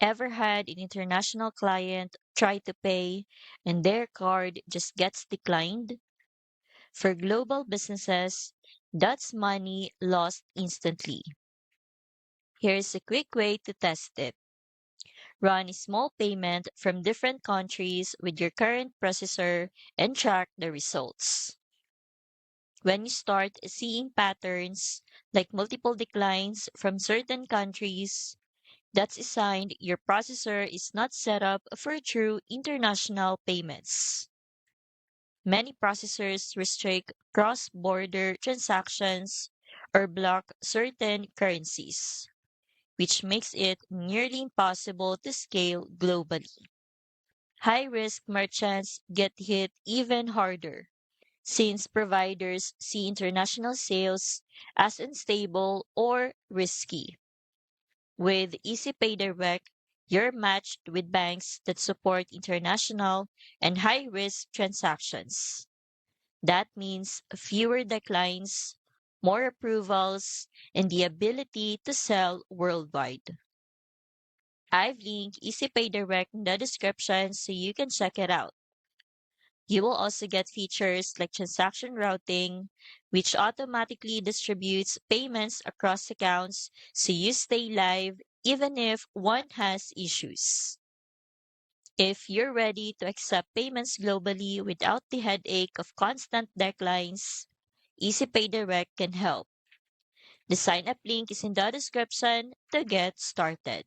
Ever had an international client try to pay and their card just gets declined? For global businesses, that's money lost instantly. Here's a quick way to test it. Run a small payment from different countries with your current processor and track the results. When you start seeing patterns like multiple declines from certain countries, that's a sign your processor is not set up for true international payments. Many processors restrict cross border transactions or block certain currencies, which makes it nearly impossible to scale globally. High risk merchants get hit even harder since providers see international sales as unstable or risky. With EasyPay Direct, you're matched with banks that support international and high risk transactions. That means fewer declines, more approvals, and the ability to sell worldwide. I've linked EasyPay Direct in the description so you can check it out. You will also get features like transaction routing, which automatically distributes payments across accounts so you stay live even if one has issues. If you're ready to accept payments globally without the headache of constant declines, EasyPay Direct can help. The sign up link is in the description to get started.